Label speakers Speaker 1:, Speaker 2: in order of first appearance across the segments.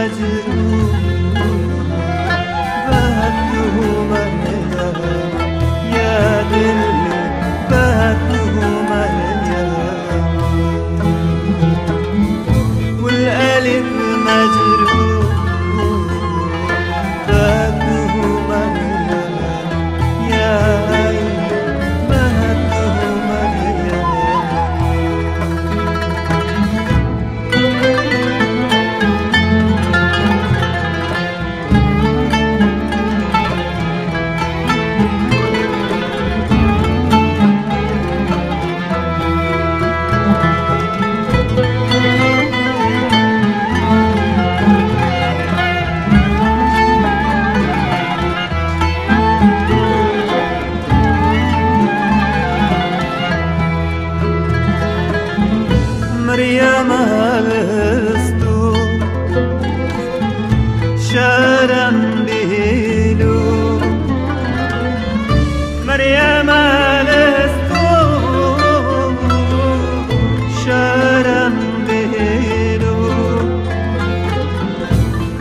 Speaker 1: مجروح بهته مريم يا دلي بهته مريم والقلب مجروح بهته مريم يا عيني بهته مريم مريم لستو شرم بهلو مريم لستو شرم بهلو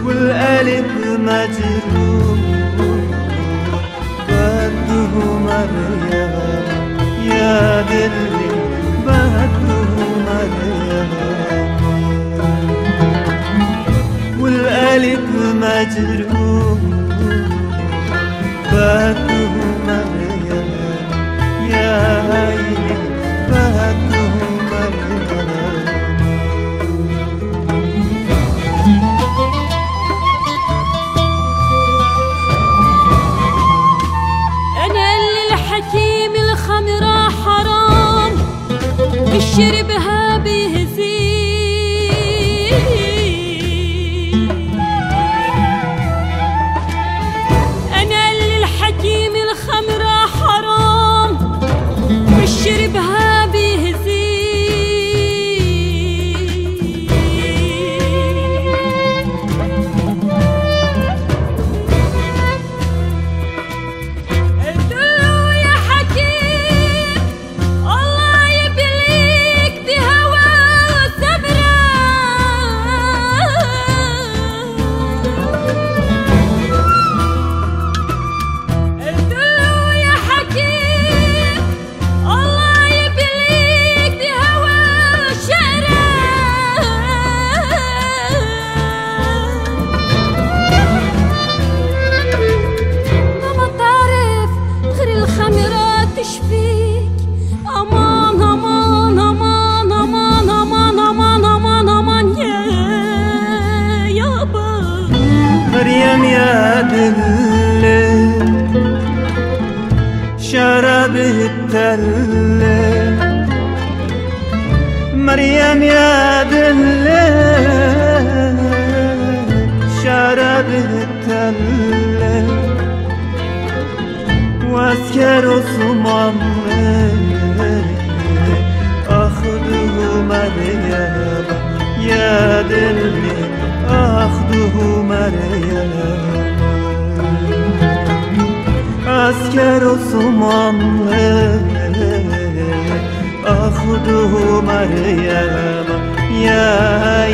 Speaker 1: والقلب مجروح بهته مريم يا دلي بهته والقلب مجروح بهته مريم يا عيني بهته مريم
Speaker 2: أنا اللي الحكيم الخمرة حرام الشربها بهزيل أنا اللي الحكيم الخمرة حرام الشربها بهزيل قلتله يا حكيم الله يبليك بهوى وسمرة قلتله يا حكيم الله يبليك بهوى وشقرة ما تعرف غير الخمرة تشفيك أمان أمان أمان أمان أمان أمان أمان أمان يابا
Speaker 1: مريم يا دلي شربه التلة مريم يا دلي شربه التلة واسكر صمامي أخذه مريم يا دلي أخذه مريم أسكر صمامي أخذه مريم يا